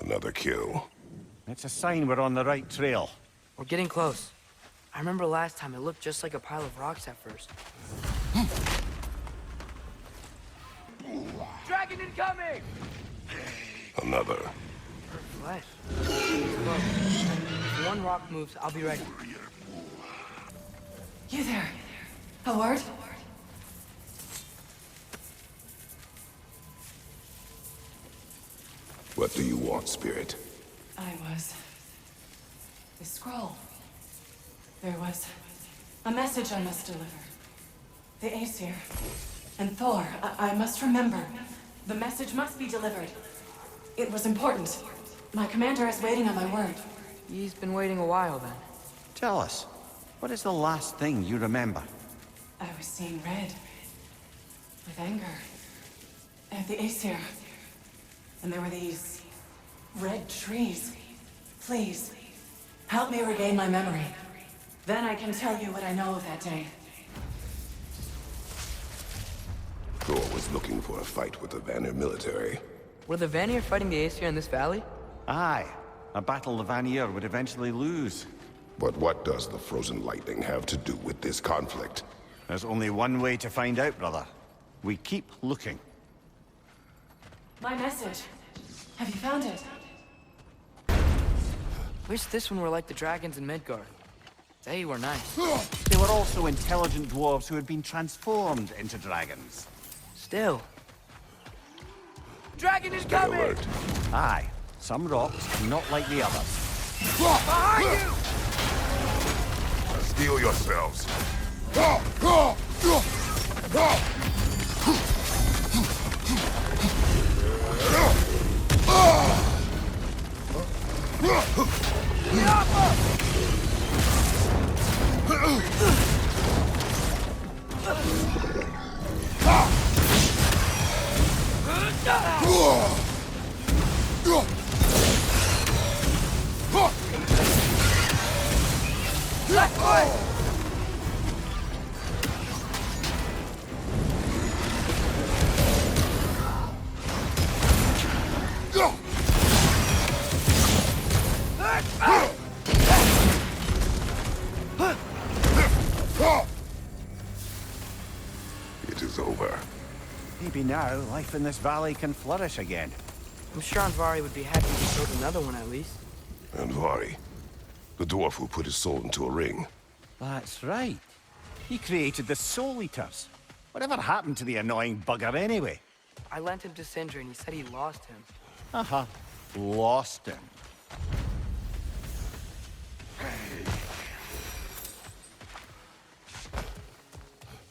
Another kill. It's a sign we're on the right trail. We're getting close. I remember last time it looked just like a pile of rocks at first. Dragon incoming! Another. Her flesh. Look, if one rock moves, I'll be ready. You there? A word? What do you want, Spirit? The scroll. There was a message I must deliver. The Aesir and Thor, I must remember. The message must be delivered. It was important. My commander is waiting on my word. He's been waiting a while then. Tell us, what is the last thing you remember? I was seeing red. With anger. At the Aesir. And there were these red trees. Please, help me regain my memory. Then I can tell you what I know of that day. Thor was looking for a fight with the Vanir military. Were the Vanir fighting the Aesir in this valley? Aye. A battle the Vanir would eventually lose. But what does the frozen lightning have to do with this conflict? There's only one way to find out, brother. We keep looking. My message. Have you found it? Wish this one were like the dragons in Midgard. They were nice. They were also intelligent dwarves who had been transformed into dragons. Still. Dragon is Stay coming! alert. Aye. Some rocks, not like the others. Behind you! Steel yourselves. Left foot! It is over. Maybe now, life in this valley can flourish again. I'm sure Andvari would be happy to build another one at least. And Vari, the dwarf who put his soul into a ring. That's right. He created the Soul Eaters. Whatever happened to the annoying bugger anyway? I lent him to Sindri and he said he lost him. Uh-huh. Lost him.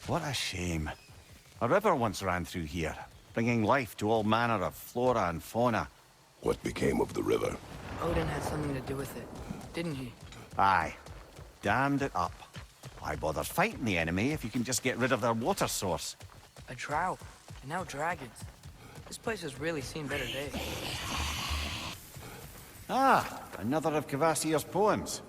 What a shame. A river once ran through here, bringing life to all manner of flora and fauna. What became of the river? Odin had something to do with it, didn't he? Aye. Dammed it up. Why bother fighting the enemy if you can just get rid of their water source? A drought, and now dragons. This place has really seen better days. Ah, another of Kvasir's poems.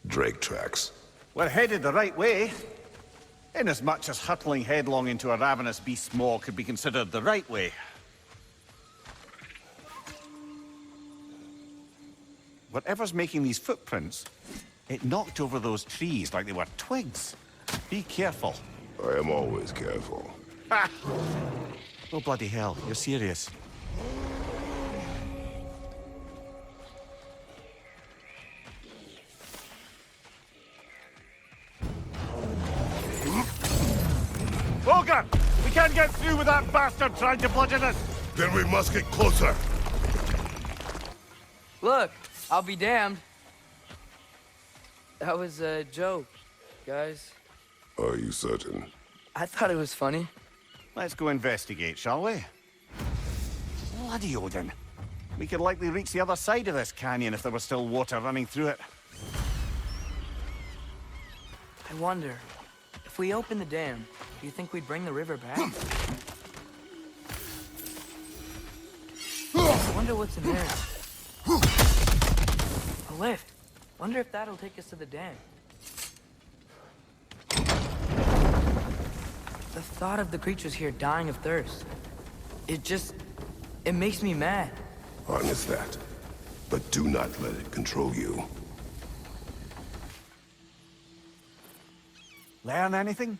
Drake tracks. We're headed the right way. Inasmuch as hurtling headlong into a ravenous beast's maw could be considered the right way. Whatever's making these footprints, it knocked over those trees like they were twigs. Be careful. I am always careful. Ha! Oh, bloody hell, you're serious. Ogre! We can't get through with that bastard trying to bludgeon us! Then we must get closer. Look, I'll be damned. That was a joke, guys. Are you certain? I thought it was funny. Let's go investigate, shall we? Bloody Odin. We could likely reach the other side of this canyon if there was still water running through it. I wonder, if we open the dam, do you think we'd bring the river back? I wonder what's in there. A lift. Wonder if that'll take us to the dam. The thought of the creatures here dying of thirst, it makes me mad. Harness that. But do not let it control you. Learn anything?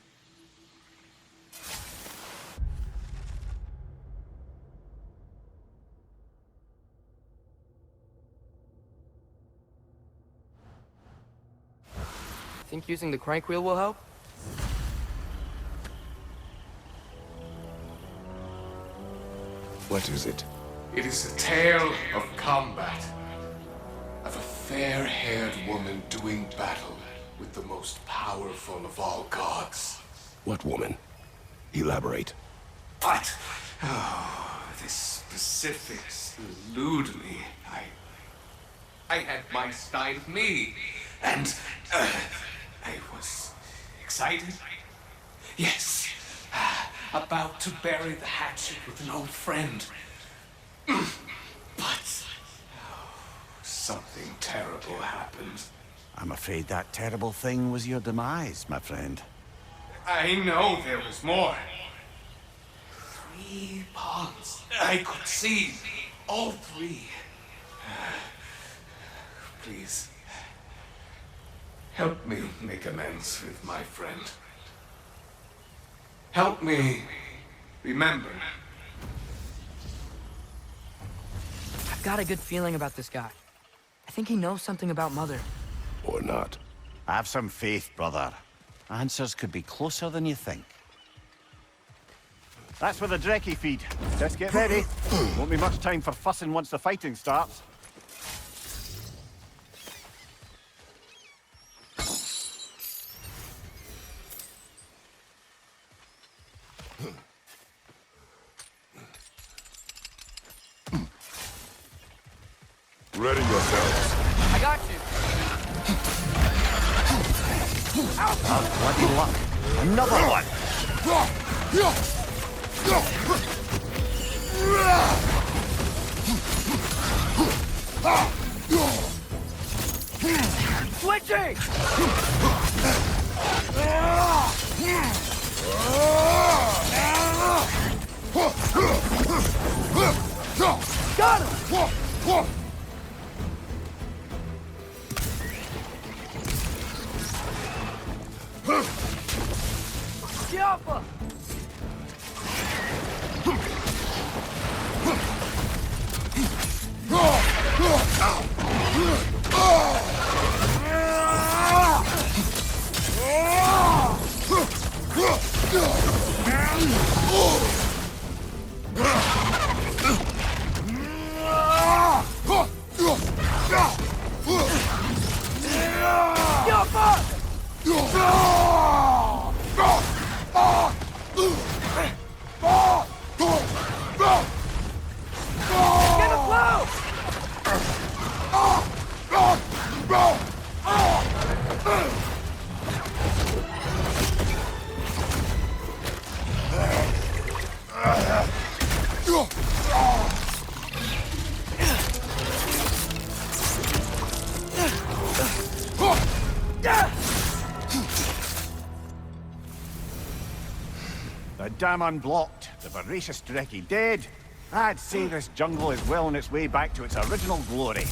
Think using the crank wheel will help? What is it? It is a tale of combat. Of a fair-haired woman doing battle with the most powerful of all gods. What woman? Elaborate. But, oh, the specifics elude me. I had my style of me, and I was excited. Yes, about to bury the hatchet with an old friend. But something terrible happened. I'm afraid that terrible thing was your demise, my friend. I know there was more. 3 ponds. I could see all 3. Please, help me make amends with my friend. Help me remember. I've got a good feeling about this guy. I think he knows something about Mother. Or not. Have some faith, brother. Answers could be closer than you think. That's where the Drekkie feed. Let's get ready. Won't be much time for fussing once the fighting starts. Ready yourselves. I got you. Bloody luck. Another one. Switching! Got him! Alpha! The dam unblocked, the voracious Drekkie dead. I'd say this jungle is well on its way back to its original glory.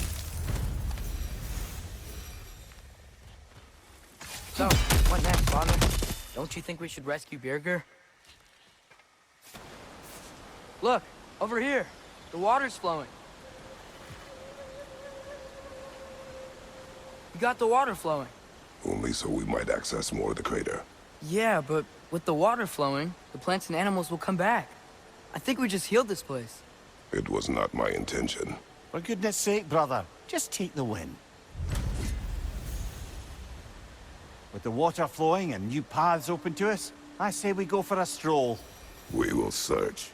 So, what next, Father? Don't you think we should rescue Birger? Look, over here. The water's flowing. You got the water flowing. Only so we might access more of the crater. Yeah, but with the water flowing, the plants and animals will come back. I think we just healed this place. It was not my intention. For goodness sake, brother, just take the win. With the water flowing and new paths open to us, I say we go for a stroll. We will search,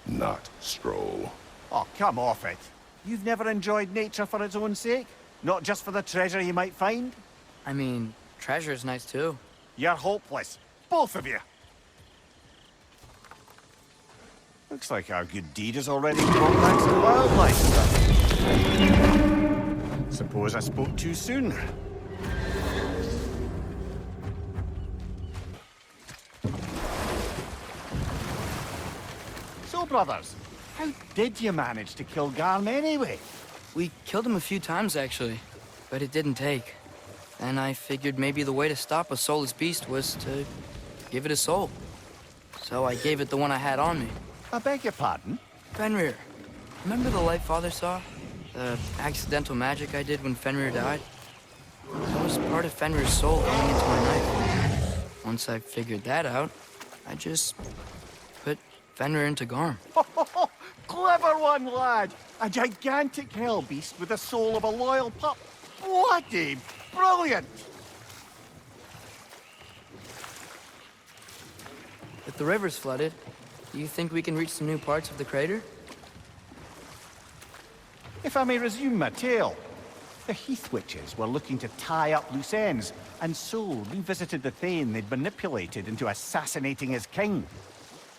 not stroll. Oh, come off it. You've never enjoyed nature for its own sake? Not just for the treasure you might find? I mean, treasure's nice too. You're hopeless. Both of you. Looks like our good deed has already brought back some wildlife. Suppose I spoke too soon. Bale brothers. How did you manage to kill Garm anyway? We killed him a few times, actually, but it didn't take. And I figured maybe the way to stop a soulless beast was to give it a soul. So I gave it the one I had on me. I beg your pardon? Fenrir, remember the light Father saw? The accidental magic I did when Fenrir died? That was part of Fenrir's soul going into my knife. Once I figured that out, I just put Fenrir into Garm. Clever one, lad! A gigantic hell beast with the soul of a loyal pup. Bloody brilliant! If the river's flooded, do you think we can reach some new parts of the crater? If I may resume my tale, the Heath Witches were looking to tie up loose ends, and so revisited the Thane they'd manipulated into assassinating his king.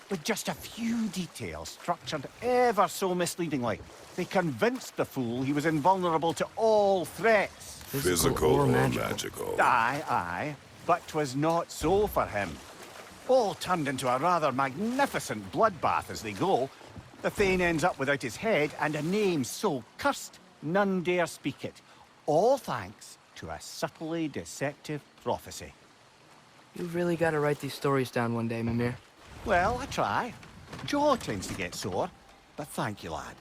With just a few details structured ever so misleadingly, they convinced the fool he was invulnerable to all threats. Physical or magical? Aye, aye, but 'twas not so for him. All turned into a rather magnificent bloodbath as they go. The Thane ends up without his head and a name so cursed none dare speak it. All thanks to a subtly deceptive prophecy. You've really got to write these stories down one day, Mimir. Well, I try. Jaw tends to get sore, but thank you, lad.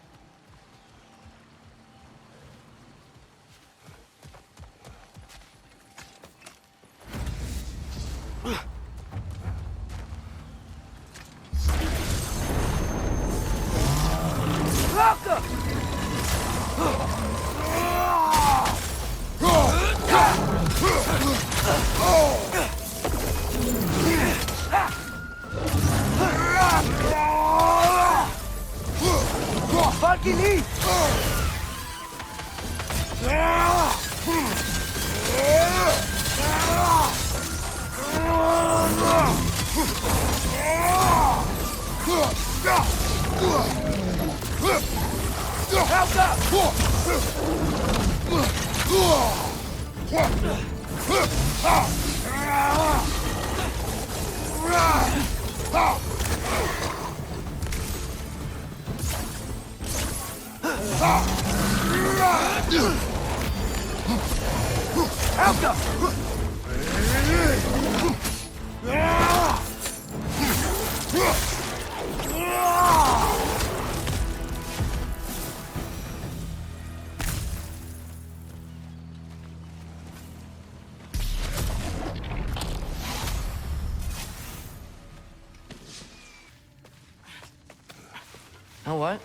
You know what?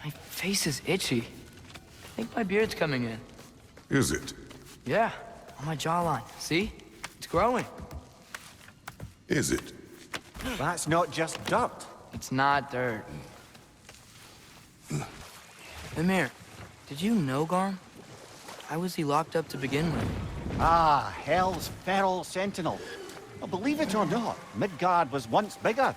My face is itchy. I think my beard's coming in. Is it? Yeah, on my jawline. See? It's growing. Is it? That's not just dirt. It's not dirt. Mimir, did you know Garm? How was he locked up to begin with? Ah, Hell's feral sentinel. Well, believe it or not, Midgard was once bigger.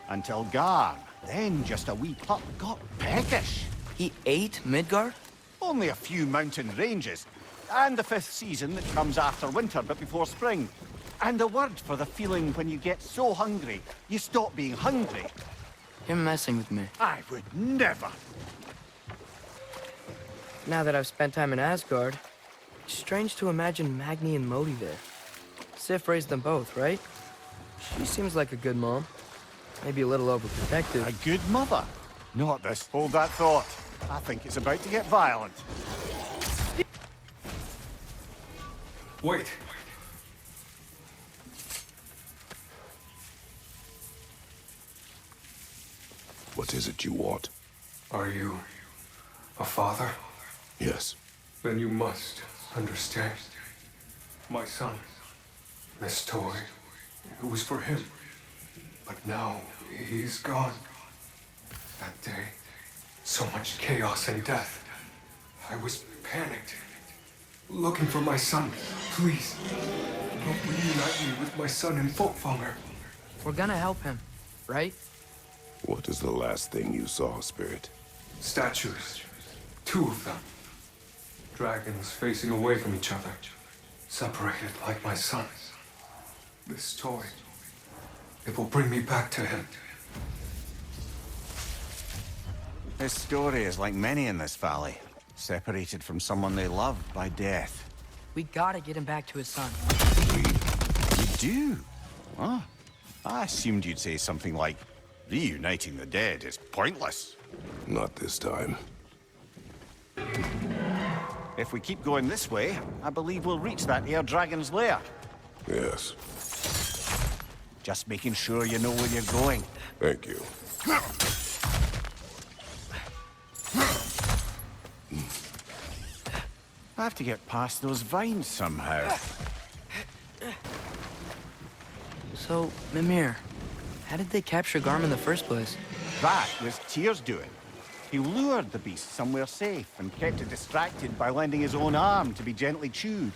Until Garm, then just a wee pup, got peckish. He ate Midgard? Only a few mountain ranges. And the 5th season that comes after winter but before spring. And the word for the feeling when you get so hungry, you stop being hungry. You're messing with me. I would never. Now that I've spent time in Asgard, it's strange to imagine Magni and Modi there. Sif raised them both, right? She seems like a good mom. Maybe a little overprotective. A good mother. Not this. Hold that thought. I think it's about to get violent. Wait. What is it you want? Are you a father? Yes. Then you must understand. My son, this toy, it was for him. But now he's gone. That day, so much chaos and death. I was panicked, looking for my son. Please, don't reunite me with my son in Folkvanger. We're gonna help him, right? What is the last thing you saw, Spirit? Statues, 2 of them. Dragons facing away from each other, separated like my son. This toy, it will bring me back to him. His story is like many in this valley, separated from someone they love by death. We gotta get him back to his son. You do? Huh? I assumed you'd say something like, reuniting the dead is pointless. Not this time. If we keep going this way, I believe we'll reach that air dragon's lair. Yes. Just making sure you know where you're going. Thank you. I have to get past those vines somehow. So, Mimir, how did they capture Garm in the first place? That was Tyr's doing. He lured the beast somewhere safe and kept it distracted by lending his own arm to be gently chewed.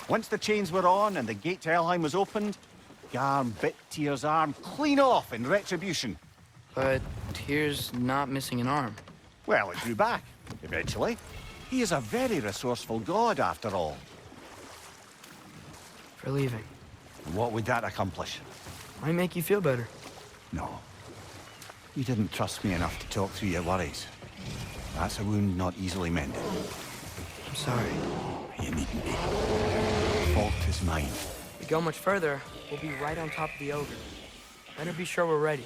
Once the chains were on and the gate to Helheim was opened, Garm bit Tyr's arm clean off in retribution. But Tyr's not missing an arm. Well, it grew back, eventually. He is a very resourceful god, after all. For leaving. What would that accomplish? Might make you feel better. No. You didn't trust me enough to talk through your worries. That's a wound not easily mended. I'm sorry. You needn't be. The fault is mine. If we go much further, we'll be right on top of the ogre. Better be sure we're ready.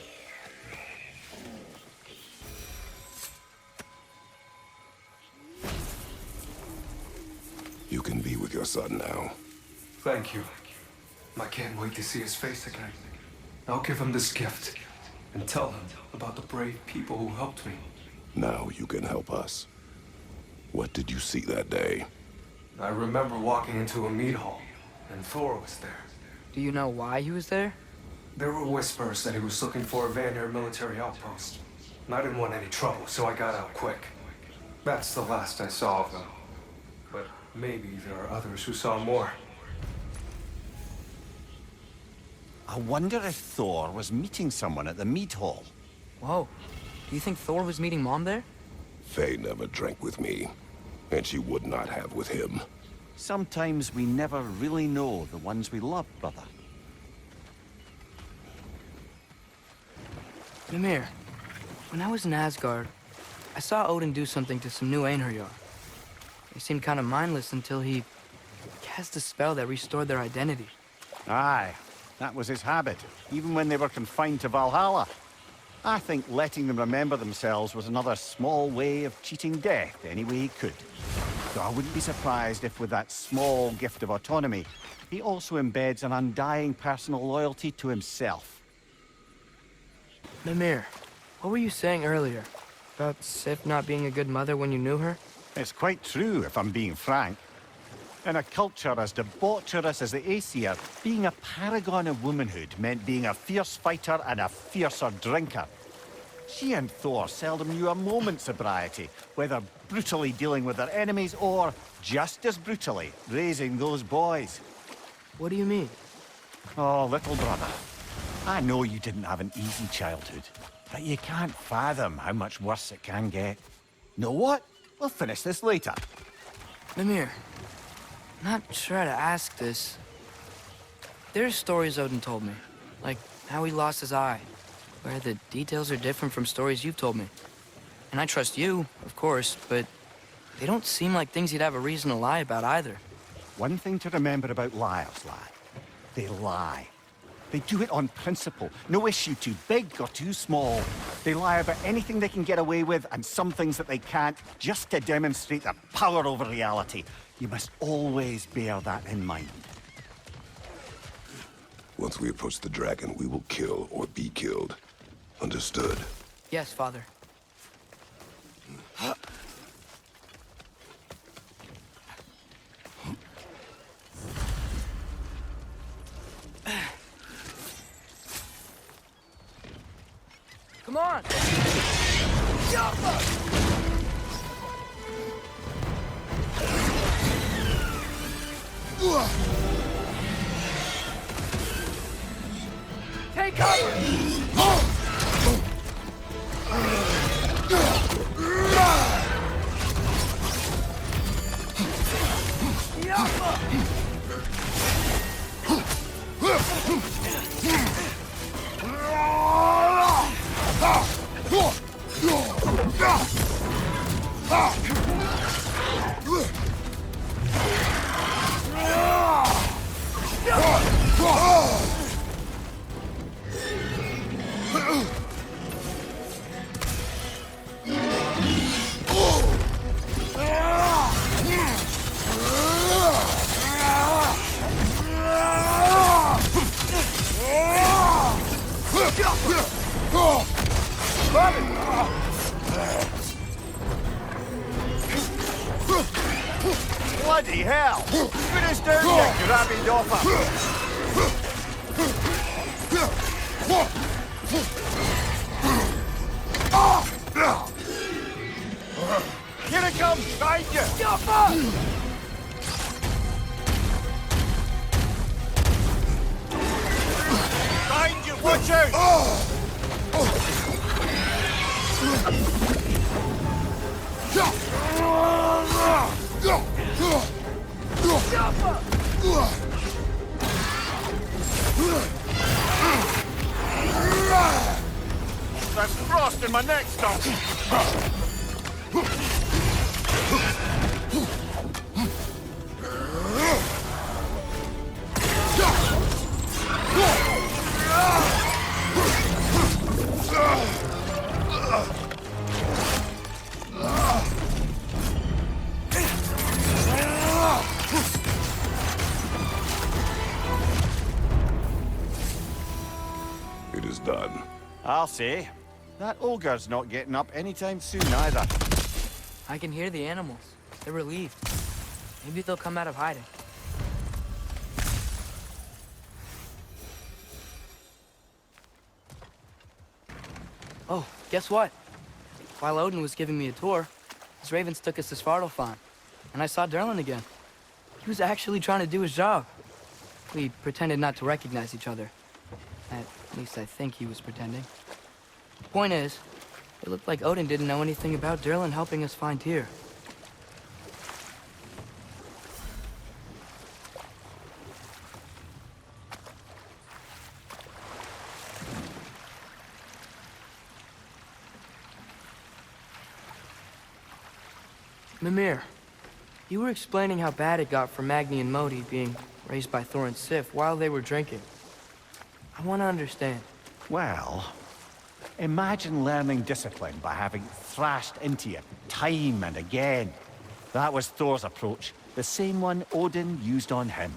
You can be with your son now. Thank you. I can't wait to see his face again. I'll give him this gift and tell him about the brave people who helped me. Now you can help us. What did you see that day? I remember walking into a mead hall, and Thor was there. Do you know why he was there? There were whispers that he was looking for a Vanir military outpost. And I didn't want any trouble, so I got out quick. That's the last I saw of him. But maybe there are others who saw more. I wonder if Thor was meeting someone at the mead hall. Whoa. Do you think Thor was meeting Mom there? Faye never drank with me, and she would not have with him. Sometimes we never really know the ones we love, brother. Mimir, when I was in Asgard, I saw Odin do something to some new Einherjar. They seemed kind of mindless until he cast a spell that restored their identity. Aye, that was his habit, even when they were confined to Valhalla. I think letting them remember themselves was another small way of cheating death any way he could. So I wouldn't be surprised if with that small gift of autonomy, he also embeds an undying personal loyalty to himself. Mimir, what were you saying earlier? About Sif not being a good mother when you knew her? It's quite true, if I'm being frank. In a culture as debaucherous as the Aesir, being a paragon of womanhood meant being a fierce fighter and a fiercer drinker. She and Thor seldom knew a moment's sobriety, whether brutally dealing with their enemies or, just as brutally, raising those boys. What do you mean? Oh, little brother, I know you didn't have an easy childhood, but you can't fathom how much worse it can get. Know what? We'll finish this later. Mimir, not sure how to ask this. There's stories Odin told me, like how he lost his eye, where the details are different from stories you've told me. And I trust you, of course, but they don't seem like things he'd have a reason to lie about either. One thing to remember about liars, lad. They lie. They do it on principle. No issue too big or too small. They lie about anything they can get away with and some things that they can't, just to demonstrate their power over reality. You must always bear that in mind. Once we approach the dragon, we will kill or be killed. Understood? Yes, Father. Come on! Take cover! Ah! Rabid offer! Here it comes! Behind you! Behind you! Watch out! There's frost in my neck, Stump! It is done. I'll say. That ogre's not getting up anytime soon either. I can hear the animals. They're relieved. Maybe they'll come out of hiding. Oh, guess what? While Odin was giving me a tour, his ravens took us to Svartalfheim, and I saw Durlin again. He was actually trying to do his job. We pretended not to recognize each other. At least I think he was pretending. Point is, it looked like Odin didn't know anything about Durlin helping us find Tyr. Mimir, you were explaining how bad it got for Magni and Modi being raised by Thor and Sif while they were drinking. I want to understand. Well, imagine learning discipline by having thrashed into you time and again. That was Thor's approach, the same one Odin used on him.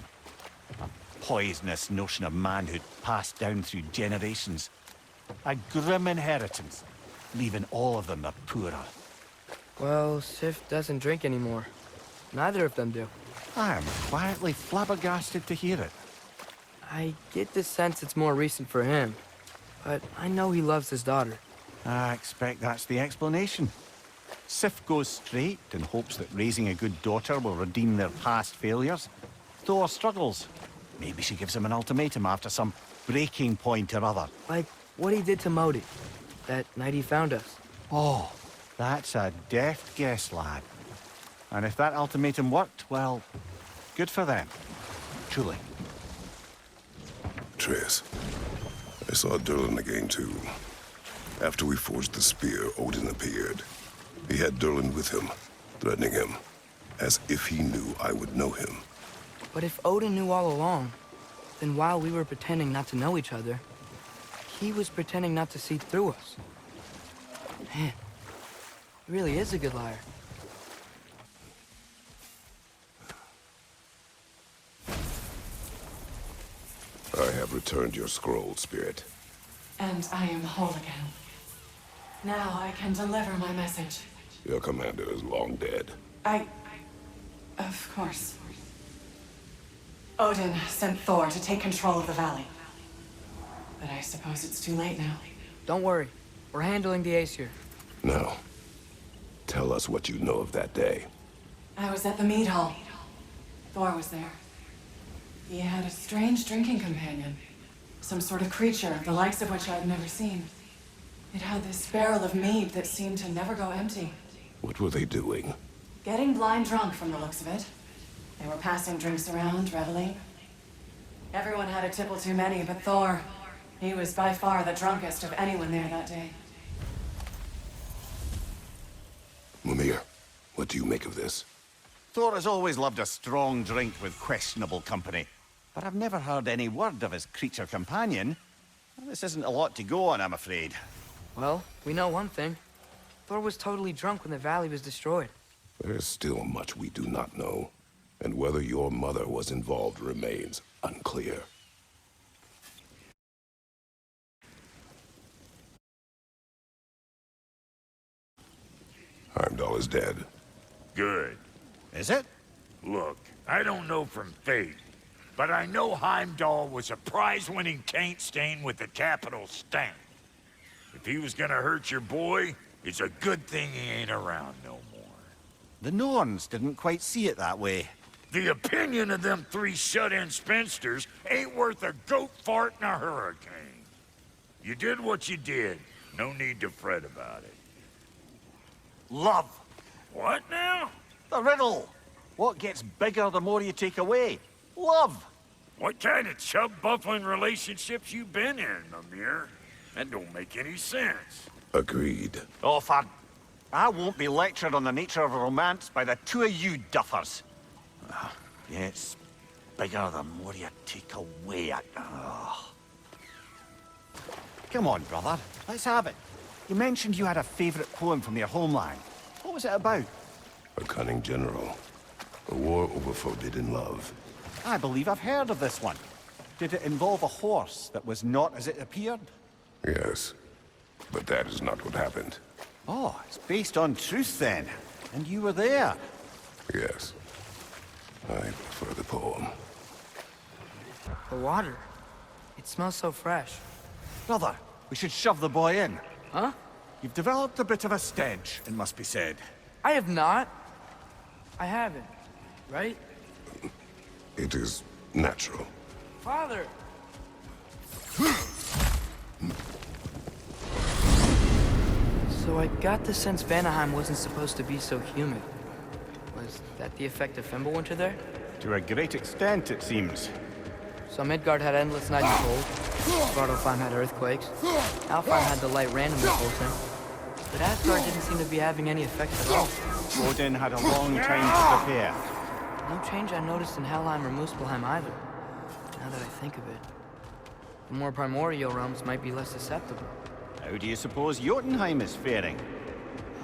A poisonous notion of manhood passed down through generations. A grim inheritance, leaving all of them the poorer. Well, Sif doesn't drink anymore. Neither of them do. I am quietly flabbergasted to hear it. I get the sense it's more recent for him, but I know he loves his daughter. I expect that's the explanation. Sif goes straight and hopes that raising a good daughter will redeem their past failures. Thor struggles. Maybe she gives him an ultimatum after some breaking point or other. Like what he did to Modi, that night he found us. Oh, that's a deft guess, lad. And if that ultimatum worked, well, good for them. Truly. Triss, I saw Durlin again too. After we forged the spear, Odin appeared. He had Durlin with him, threatening him, as if he knew I would know him. But if Odin knew all along, then while we were pretending not to know each other, he was pretending not to see through us. Man, he really is a good liar. I have returned your scroll, Spirit. And I am whole again. Now I can deliver my message. Your commander is long dead. Of course. Odin sent Thor to take control of the valley. But I suppose it's too late now. Don't worry, we're handling the Aesir. Now, tell us what you know of that day. I was at the mead hall. Thor was there. He had a strange drinking companion. Some sort of creature, the likes of which I'd never seen. It had this barrel of mead that seemed to never go empty. What were they doing? Getting blind drunk from the looks of it. They were passing drinks around, reveling. Everyone had a tipple too many, but Thor, he was by far the drunkest of anyone there that day. Mimir, what do you make of this? Thor has always loved a strong drink with questionable company. But I've never heard any word of his creature companion. Well, this isn't a lot to go on, I'm afraid. Well, we know one thing. Thor was totally drunk when the valley was destroyed. There's still much we do not know, and whether your mother was involved remains unclear. Heimdall is dead. Good. Is it? Look, I don't know from fate, but I know Heimdall was a prize-winning taint stain with a capital stamp. If he was gonna hurt your boy, it's a good thing he ain't around no more. The Norns didn't quite see it that way. The opinion of them three shut-in spinsters ain't worth a goat fart in a hurricane. You did what you did. No need to fret about it. Love. What now? The riddle. What gets bigger the more you take away? Love. What kind of chub-buffling relationships you been in, Mimir? That don't make any sense. Agreed. Oh, I won't be lectured on the nature of romance by the two of you duffers. It's bigger the more you take away it. Come on, brother. Let's have it. You mentioned you had a favorite poem from your homeland. What was it about? A cunning general. A war over forbidden love. I believe I've heard of this one. Did it involve a horse that was not as it appeared? Yes. But that is not what happened. Oh, it's based on truth then. And you were there. Yes. I prefer the poem. The water. It smells so fresh. Brother, we should shove the boy in. Huh? You've developed a bit of a stench, it must be said. I have not. I haven't. Right? It is natural. Father! So I got the sense Vanaheim wasn't supposed to be so humid. Was that the effect of Fimbulwinter there? To a great extent, it seems. So Midgard had endless nights cold. Svartalfheim had earthquakes. Alfheim had the light randomly pulsing. But Asgard didn't seem to be having any effect at all. Odin had a long time to prepare. No change I noticed in Helheim or Muspelheim either. Now that I think of it. The more primordial realms might be less susceptible. How do you suppose Jotunheim is faring?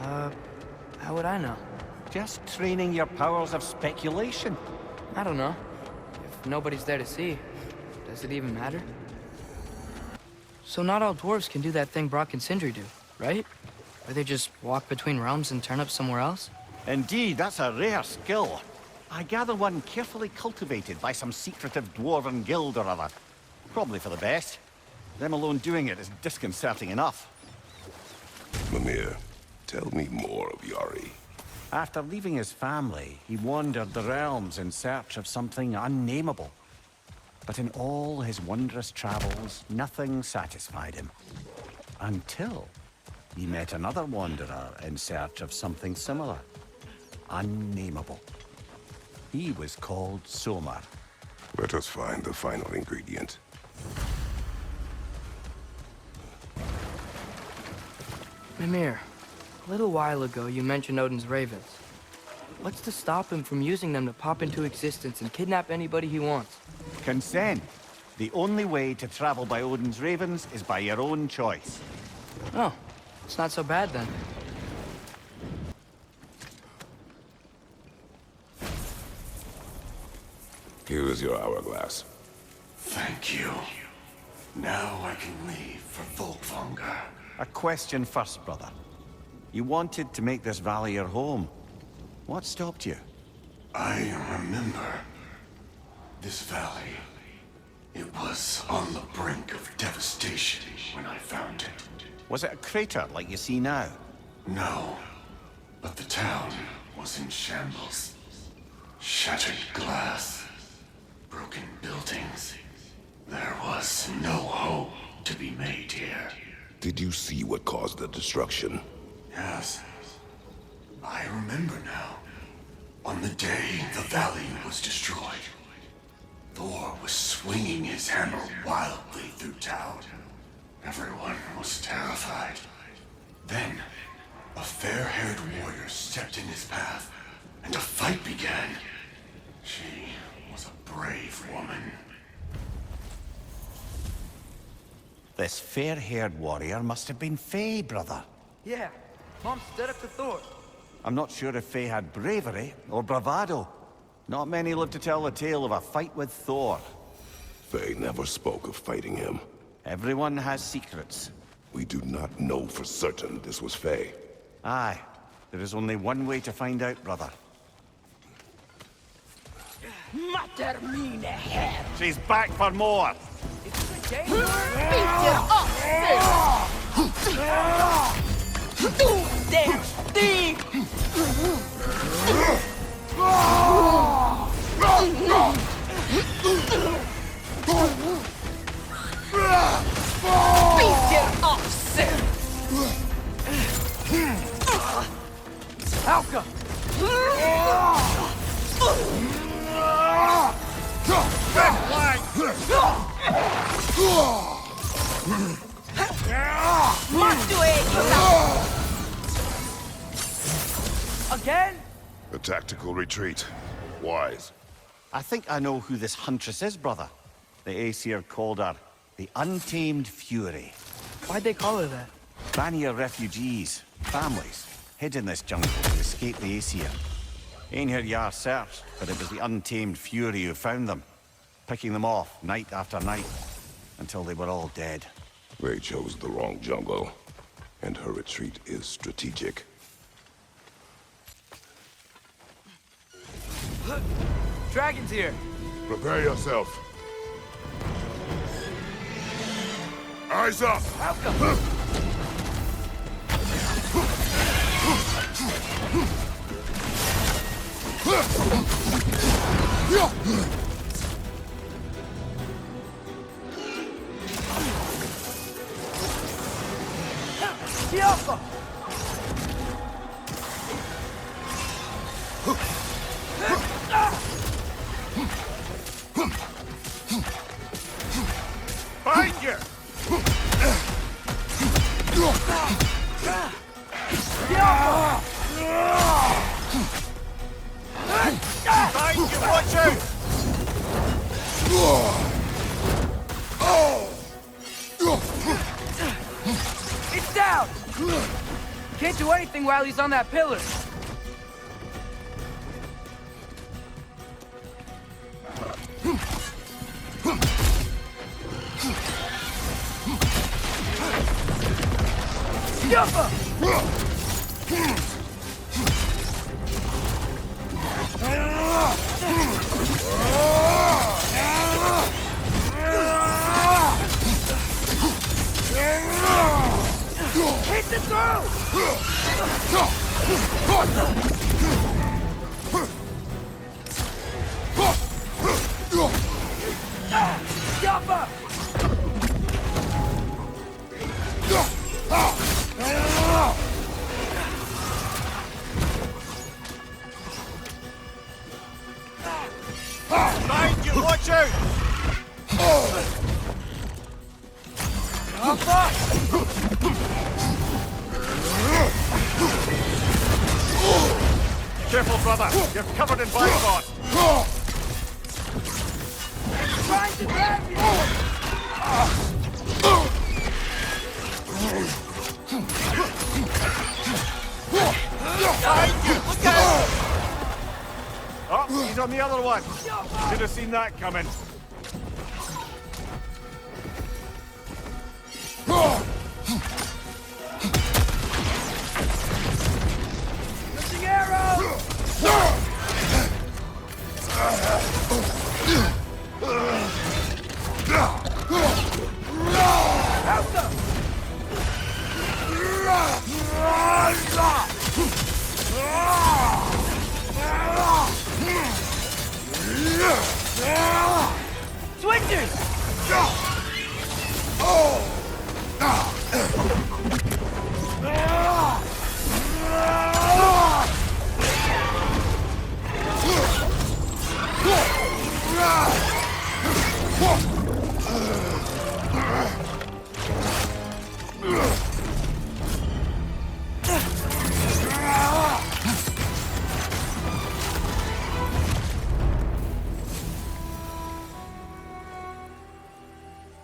How would I know? Just training your powers of speculation. I don't know. If nobody's there to see, does it even matter? So not all dwarves can do that thing Brock and Sindri do, right? Where they just walk between realms and turn up somewhere else? Indeed, that's a rare skill. I gather one carefully cultivated by some secretive dwarven guild or other. Probably for the best. Them alone doing it is disconcerting enough. Mimir, tell me more of Yari. After leaving his family, he wandered the realms in search of something unnameable. But in all his wondrous travels, nothing satisfied him. Until he met another wanderer in search of something similar. Unnameable. He was called Somar. Let us find the final ingredient. Mimir, a little while ago you mentioned Odin's ravens. What's to stop him from using them to pop into existence and kidnap anybody he wants? Consent. The only way to travel by Odin's ravens is by your own choice. Oh, it's not so bad then. Here is your hourglass. Thank you. Now I can leave for Volkvanger. A question first, brother. You wanted to make this valley your home. What stopped you? I remember this valley. It was on the brink of devastation when I found it. Was it a crater like you see now? No, but the town was in shambles. Shattered glass, broken buildings. There was no hope to be made here. Did you see what caused the destruction? Yes, I remember now. On the day the valley was destroyed, Thor was swinging his hammer wildly through town. Everyone was terrified. Then, a fair-haired warrior stepped in his path, and a fight began. She was a brave woman. This fair-haired warrior must have been Faye, brother. Yeah, Mom stood up to Thor. I'm not sure if Faye had bravery or bravado. Not many live to tell the tale of a fight with Thor. Faye never spoke of fighting him. Everyone has secrets. We do not know for certain this was Faye. Aye. There is only one way to find out, brother. Mater mine her! She's back for more. Damn, thief! Beat it up, sir! Alka! Must do it! Again? A tactical retreat. Wise. I think I know who this huntress is, brother. The Aesir called her the Untamed Fury. Why'd they call her that? Vanir refugees, families, hid in this jungle to escape the Aesir. Ain't Yar searched, but it was the Untamed Fury who found them, picking them off night after night, until they were all dead. They chose the wrong jungle, and her retreat is strategic. Dragon's here! Prepare yourself. Eyes up! Alpha! Find you! Find you, watch out! It's down! Can't do anything while he's on that pillar. Hit the Find you, watch out! Careful, brother! You're covered in Bifrost! Trying to grab you! Behind you! Look out! Oh, he's on the other one! Should have seen that coming. Missing arrow! Switchers!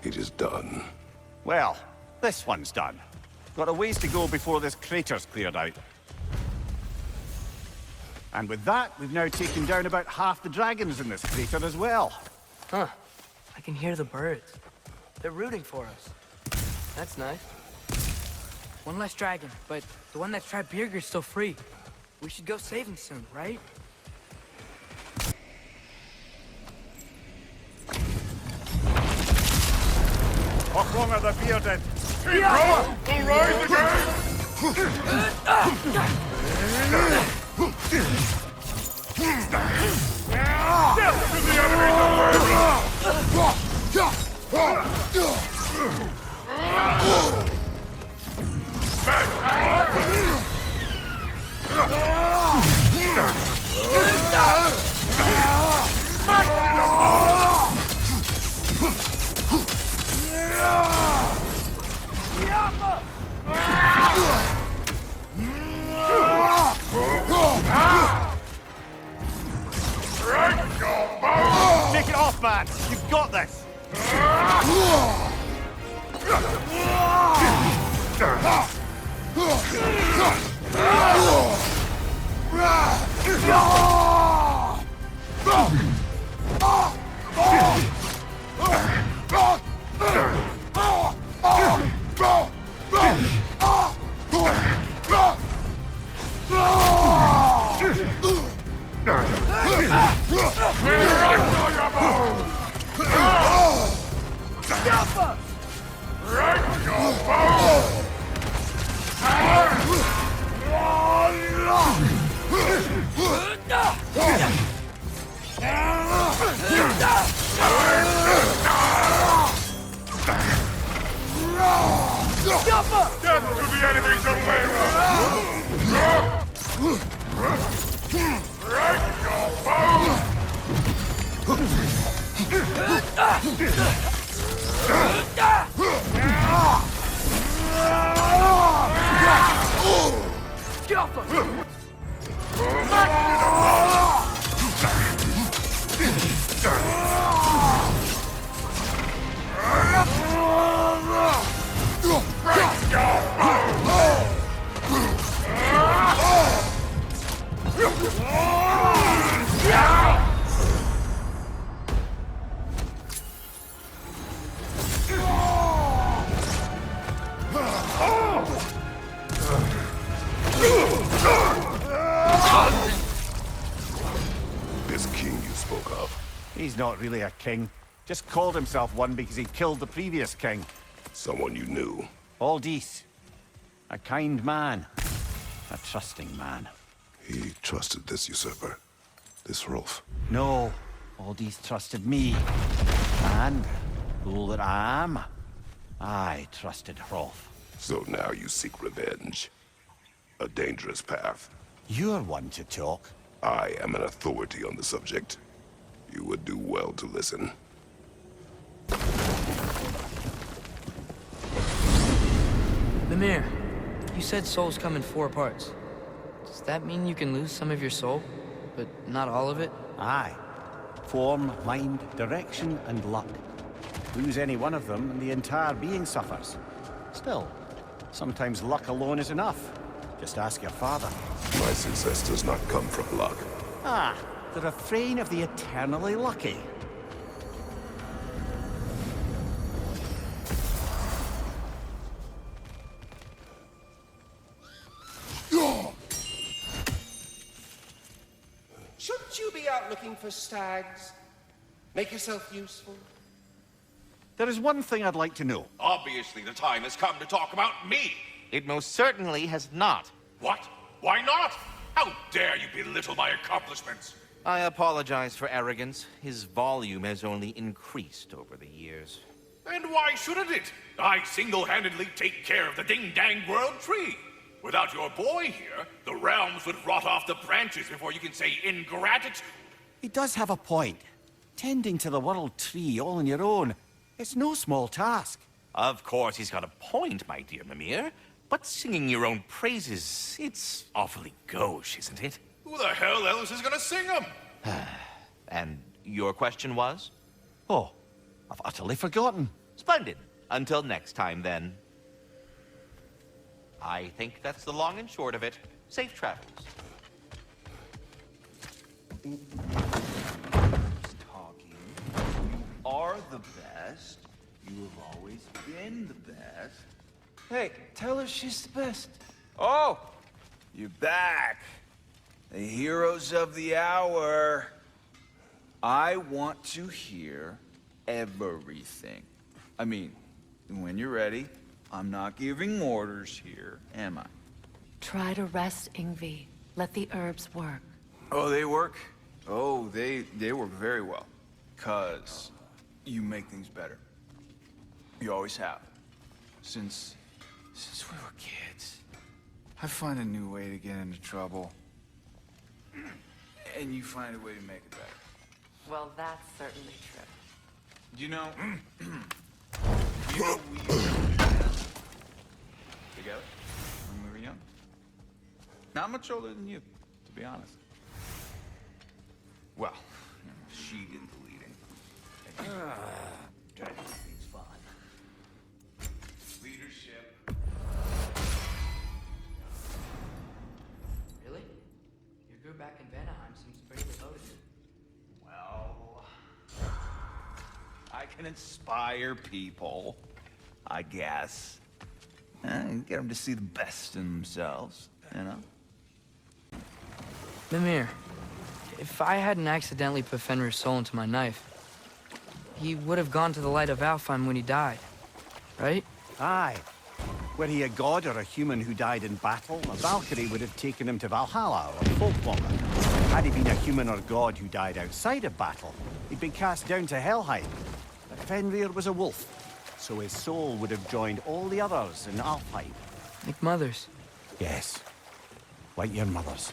It is done. Well, this one's done. Got a ways to go before this crater's cleared out. And with that, we've now taken down about half the dragons in this crater as well. Huh. I can hear the birds. They're rooting for us. That's nice. One less dragon, but the one that's trapped Birger's still free. We should go save him soon, right? wrong are the bearded? Hey, bro! All right, again! Death to the enemies of Take it off, man! You've got this! Death to the enemies of Break your bones! This king you spoke of. He's not really a king. Just called himself one because he killed the previous king. Someone you knew. Aldis. A kind man. A trusting man. He trusted this usurper. This Rolf. No, Aldis trusted me. And, fool that I am, I trusted Rolf. So now you seek revenge. A dangerous path. You're one to talk. I am an authority on the subject. You would do well to listen. Mimir, you said souls come in 4 parts. Does that mean you can lose some of your soul, but not all of it? Aye. Form, mind, direction, and luck. Lose any one of them, and the entire being suffers. Still, sometimes luck alone is enough. Just ask your father. My success does not come from luck. Ah, the refrain of the eternally lucky. Shouldn't you be out looking for stags? Make yourself useful. There is one thing I'd like to know. Obviously, the time has come to talk about me. It most certainly has not. What? Why not? How dare you belittle my accomplishments? I apologize for arrogance. His volume has only increased over the years. And why shouldn't it? I single-handedly take care of the ding-dang world tree. Without your boy here, the realms would rot off the branches before you can say ingratitude. He does have a point. Tending to the world tree all on your own, it's no small task. Of course he's got a point, my dear Mimir. But singing your own praises, it's awfully gauche, isn't it? Who the hell else is gonna sing them? And your question was? Oh, I've utterly forgotten. Splendid. Until next time, then. I think that's the long and short of it. Safe travels. Talking. You are the best. You have always been the best. Hey, tell her she's the best. Oh, you're back. The heroes of the hour. I want to hear everything. I mean, when you're ready. I'm not giving orders here, am I? Try to rest, Ingvi. Let the herbs work. Oh, they work? Oh, they work very well. 'Cause you make things better. You always have. Since we were kids. I find a new way to get into trouble. And you find a way to make it better. Well, that's certainly true. You know, we were together when we were young. Not much older than you, to be honest. Well, you know, she did the leading. Trying to make things fun. Leadership. Really? Your group back in Vanaheim seems pretty devoted. Well, I can inspire people, I guess. And get them to see the best in themselves, you know? Mimir, if I hadn't accidentally put Fenrir's soul into my knife, he would have gone to the light of Alfheim when he died, right? Aye. Were he a god or a human who died in battle, a Valkyrie would have taken him to Valhalla or Folkvang. Had he been a human or god who died outside of battle, he'd been cast down to Helheim. But Fenrir was a wolf, so his soul would have joined all the others in Alfheim. Like mothers. Yes. Like your mothers.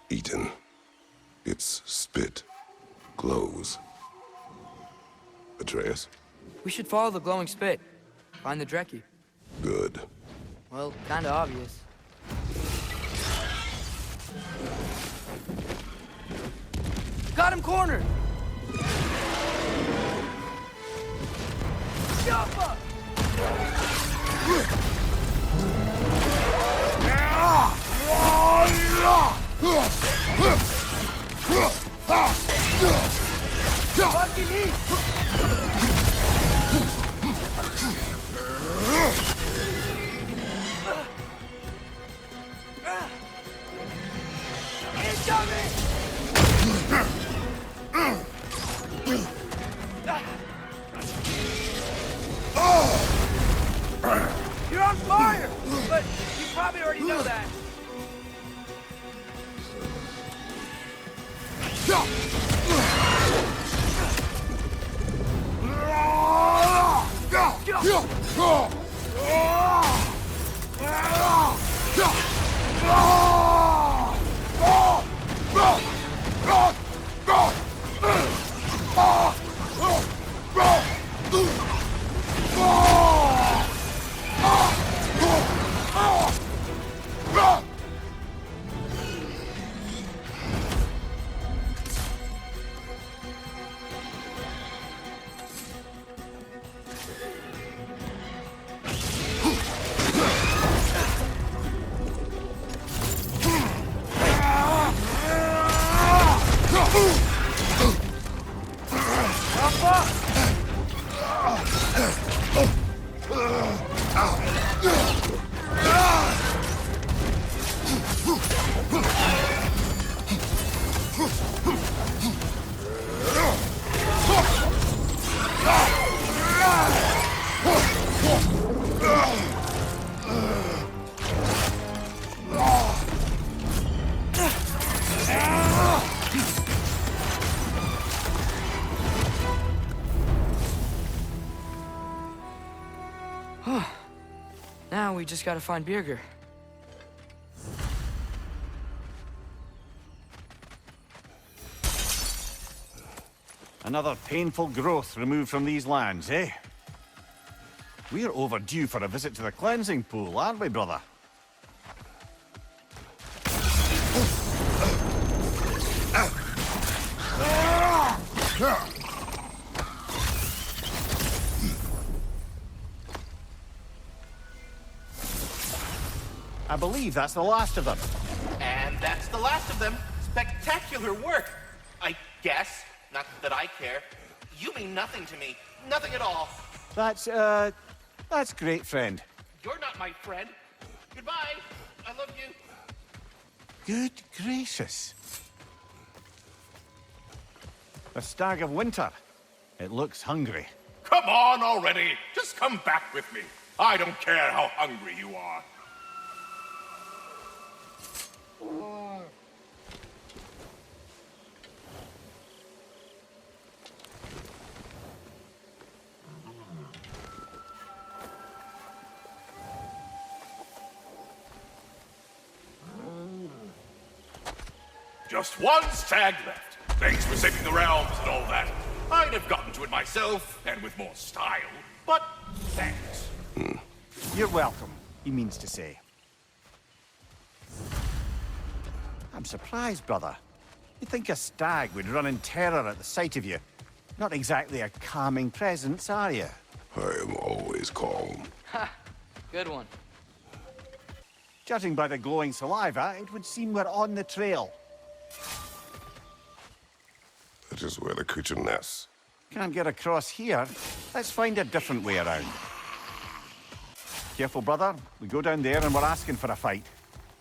Eaten. Its spit glows. Atreus? We should follow the glowing spit. Find the Dreki. Good. Well, kinda obvious. Got him cornered! Jump! You're on fire! But you probably already know that. Now we just gotta find Birgir. Another painful growth removed from these lands, eh? We're overdue for a visit to the cleansing pool, aren't we, brother? I believe that's the last of them. And that's the last of them. Spectacular work, I guess. Not that I care. You mean nothing to me. Nothing at all. That's great, friend. You're not my friend. Goodbye. I love you. Good gracious. The Stag of Winter. It looks hungry. Come on already. Just come back with me. I don't care how hungry you are. Just one stag left. Thanks for saving the realms and all that. I'd have gotten to it myself, and with more style, but thanks. You're welcome, he means to say. I'm surprised, brother. You'd think a stag would run in terror at the sight of you. Not exactly a calming presence, are you? I am always calm. Ha! Good one. Judging by the glowing saliva, it would seem we're on the trail. That is where the creature nests. Can't get across here. Let's find a different way around. Careful, brother. We go down there and we're asking for a fight.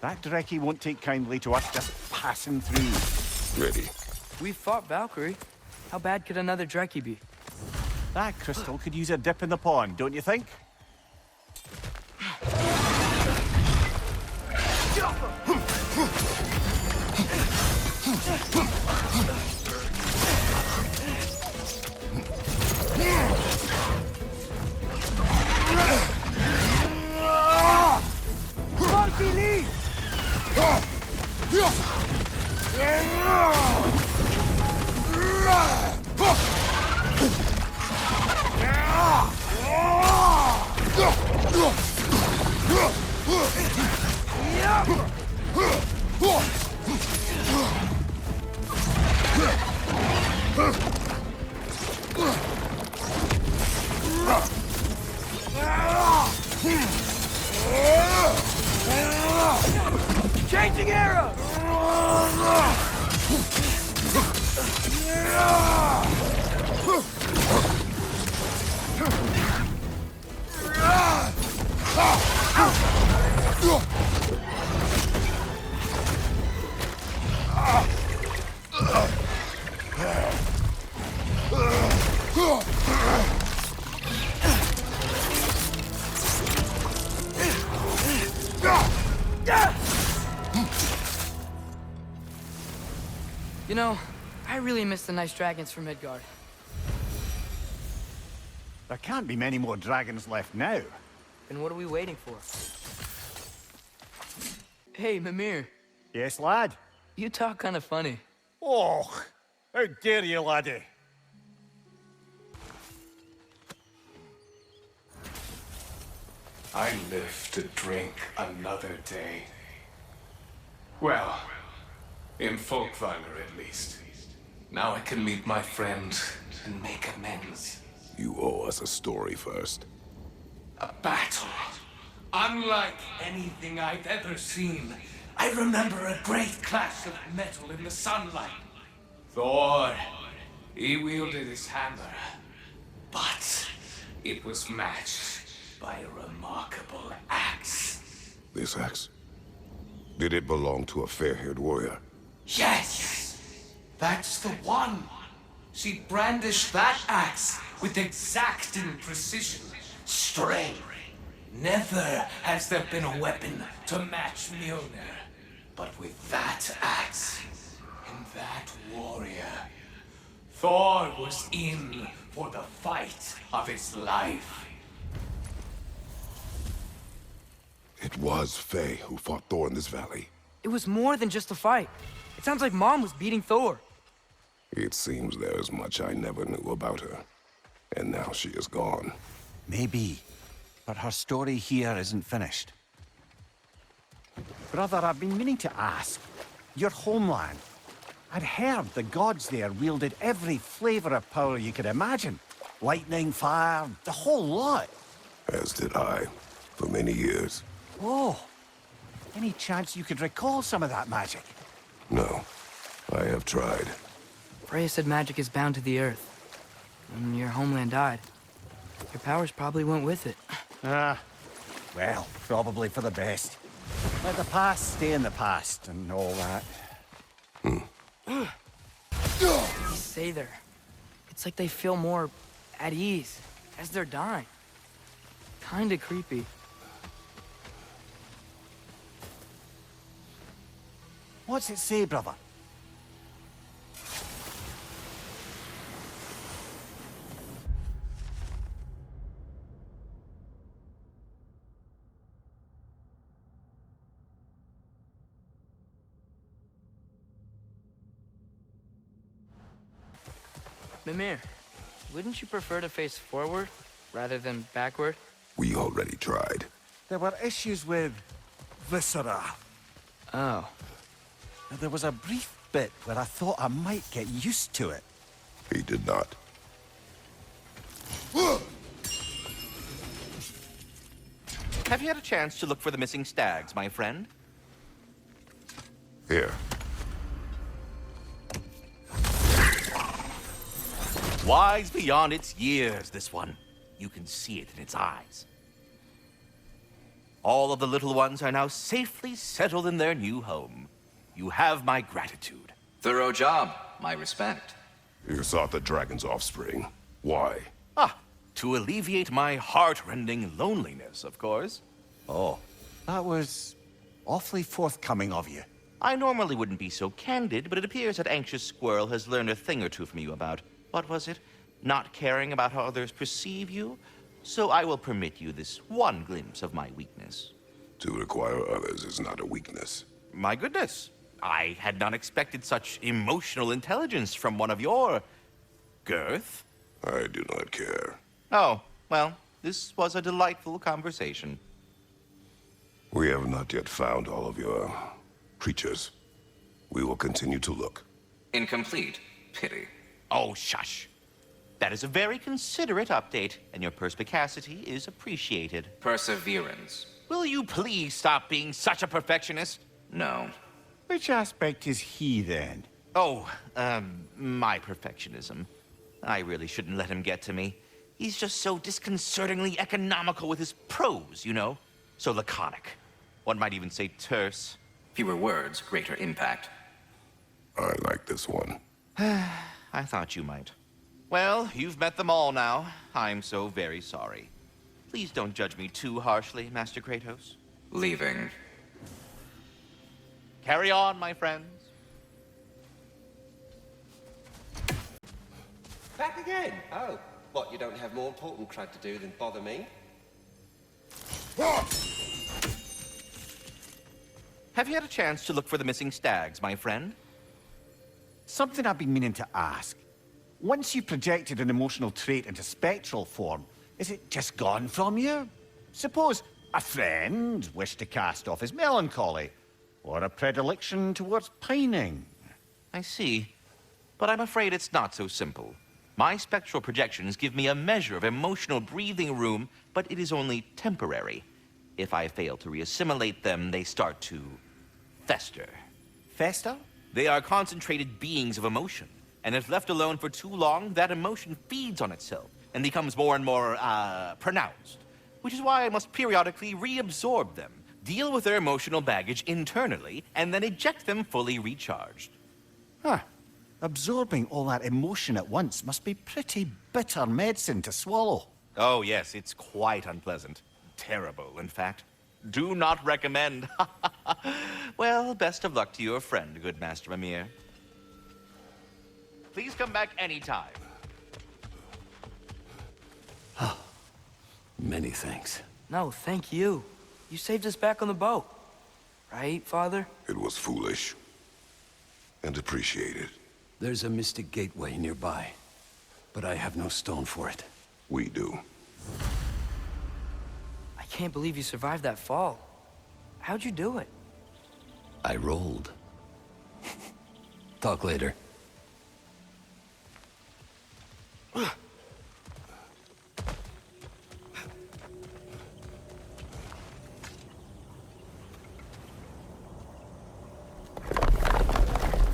That Drekkie won't take kindly to us just passing through. Ready. We fought Valkyrie. How bad could another Drekkie be? That crystal could use a dip in the pond, don't you think? Monkey lead! Changing arrow! You know, I really miss the nice dragons from Midgard. There can't be many more dragons left now. Then what are we waiting for? Hey, Mimir. Yes, lad? You talk kind of funny. Oh, how dare you, laddie? I live to drink another day. Well, in Folkvanger at least. Now I can meet my friend and make amends. You owe us a story first. A battle. Unlike anything I've ever seen. I remember a great clash of metal in the sunlight. Thor, he wielded his hammer. But it was matched by a remarkable axe. This axe? Did it belong to a fair-haired warrior? Yes! That's the one! She brandished that axe with exacting precision. Strength. Never has there been a weapon to match Mjolnir. But with that axe, and that warrior, Thor was in for the fight of his life. It was Faye who fought Thor in this valley. It was more than just a fight. It sounds like Mom was beating Thor. It seems there is much I never knew about her. And now she is gone. Maybe. But her story here isn't finished. Brother, I've been meaning to ask. Your homeland. I'd heard the gods there wielded every flavor of power you could imagine. Lightning, fire, the whole lot. As did I, for many years. Whoa. Any chance you could recall some of that magic? No, I have tried. Freya said magic is bound to the earth. When your homeland died, your powers probably went with it. Well, probably for the best. Let the past stay in the past and all that. They say there. It's like they feel more at ease. as they're dying. Kinda creepy. What's it say, brother? Mimir, wouldn't you prefer to face forward rather than backward? We already tried. There were issues with viscera. Oh. Now, there was a brief bit where I thought I might get used to it. He did not. Have you had a chance to look for the missing stags, my friend? Here. Wise beyond its years, this one. You can see it in its eyes. All of the little ones are now safely settled in their new home. You have my gratitude. Thorough job. My respect. You sought the dragon's offspring. Why? To alleviate my heart-rending loneliness, of course. Oh, that was awfully forthcoming of you. I normally wouldn't be so candid, but it appears that Anxious Squirrel has learned a thing or two from you about, what was it? Not caring about how others perceive you? So I will permit you this one glimpse of my weakness. To require others is not a weakness. My goodness. I had not expected such emotional intelligence from one of your... girth. I do not care. Oh, well, this was a delightful conversation. We have not yet found all of your creatures. We will continue to look. Incomplete. Pity. Oh, shush. That is a very considerate update, and your perspicacity is appreciated. Perseverance. Will you please stop being such a perfectionist? No. Which aspect is he, then? Oh, my perfectionism. I really shouldn't let him get to me. He's just so disconcertingly economical with his prose, you know? So laconic. One might even say terse. Fewer words, greater impact. I like this one. I thought you might. Well, you've met them all now. I'm so very sorry. Please don't judge me too harshly, Master Kratos. Leaving. Carry on, my friends. Back again? Oh, what, you don't have more important crud to do than bother me? Have you had a chance to look for the missing stags, my friend? Something I've been meaning to ask. Once you've projected an emotional trait into spectral form, is it just gone from you? Suppose a friend wished to cast off his melancholy, or a predilection towards pining. I see. But I'm afraid it's not so simple. My spectral projections give me a measure of emotional breathing room, but it is only temporary. If I fail to reassimilate them, they start to fester. Fester? They are concentrated beings of emotion, and if left alone for too long, that emotion feeds on itself and becomes more and more, pronounced. Which is why I must periodically reabsorb them, deal with their emotional baggage internally, and then eject them fully recharged. Huh. Absorbing all that emotion at once must be pretty bitter medicine to swallow. Oh, yes, it's quite unpleasant. Terrible, in fact. Do not recommend. Well, best of luck to your friend, good Master Mimir. Please come back anytime. Many thanks. No, thank you. You saved us back on the boat. Right, Father? It was foolish. And appreciated. There's a mystic gateway nearby, but I have no stone for it. We do. I can't believe you survived that fall. How'd you do it? I rolled. Talk later. I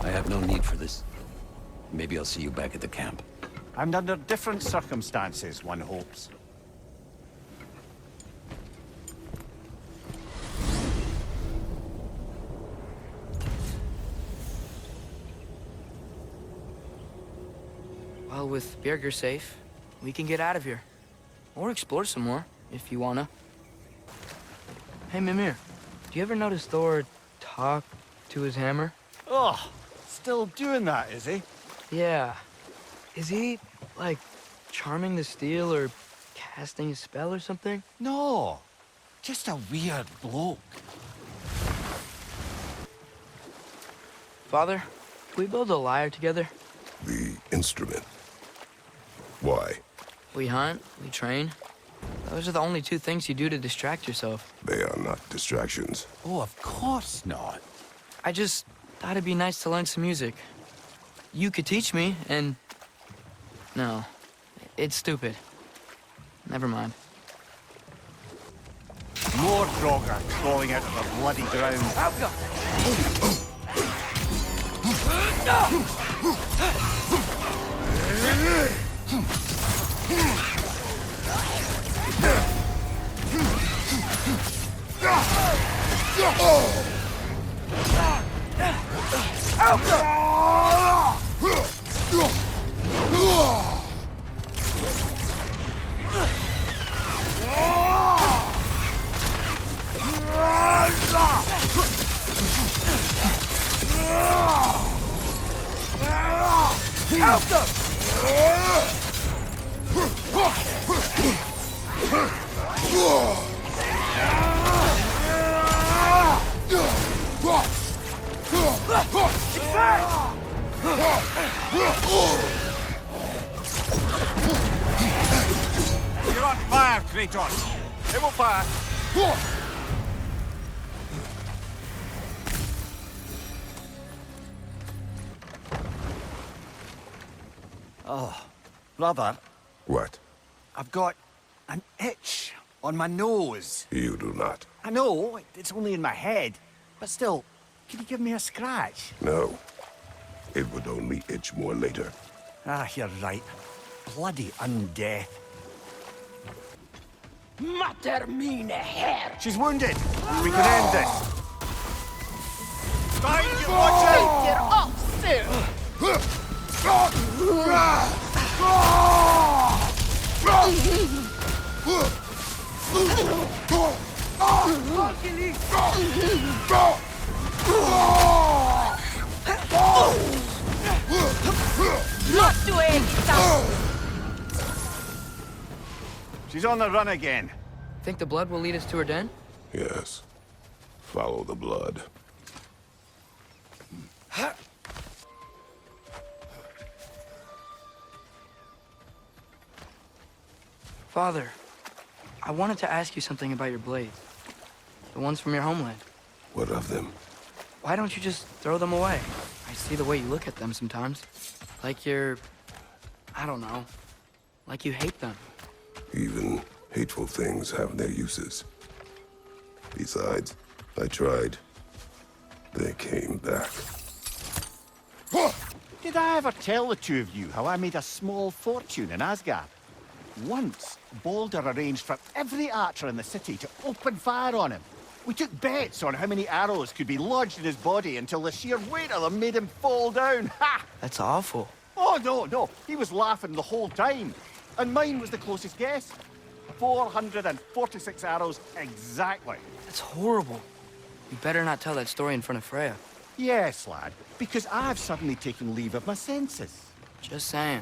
have no need for this. Maybe I'll see you back at the camp. And under different circumstances, one hopes. Well, with Birger safe, we can get out of here. Or explore some more, if you wanna. Hey, Mimir, do you ever notice Thor talk to his hammer? Oh, still doing that, is he? Yeah. Is he, like, charming the steel or casting a spell or something? No, just a weird bloke. Father, can we build a lyre together? The instrument. Why? We hunt, we train. Those are the only two things you do to distract yourself. They are not distractions. Oh, of course not. I just thought it'd be nice to learn some music. You could teach me, and... No, it's stupid. Never mind. More Draugr crawling out of the bloody ground. Help them! You're on fire, Kratos. It will fire. Oh, brother. What? I've got an itch on my nose. You do not. I know, it's only in my head. But still, can you give me a scratch? No. It would only itch more later. Ah, you're right. Bloody undeath. Mater mine her! She's wounded. We can end this. Behind you, watch out! Get off, sir! Not to She's on the run again. Think the blood will lead us to her den? Yes. Follow the blood. Father, I wanted to ask you something about your blades. The ones from your homeland. What of them? Why don't you just throw them away? I see the way you look at them sometimes. Like you're... I don't know. Like you hate them. Even hateful things have their uses. Besides, I tried. They came back. Did I ever tell the two of you how I made a small fortune in Asgard? Once, Balder arranged for every archer in the city to open fire on him. We took bets on how many arrows could be lodged in his body until the sheer weight of them made him fall down. Ha! That's awful. Oh, no. He was laughing the whole time. And mine was the closest guess. 446 arrows exactly. That's horrible. You better not tell that story in front of Freya. Yes, lad, because I've suddenly taken leave of my senses. Just saying.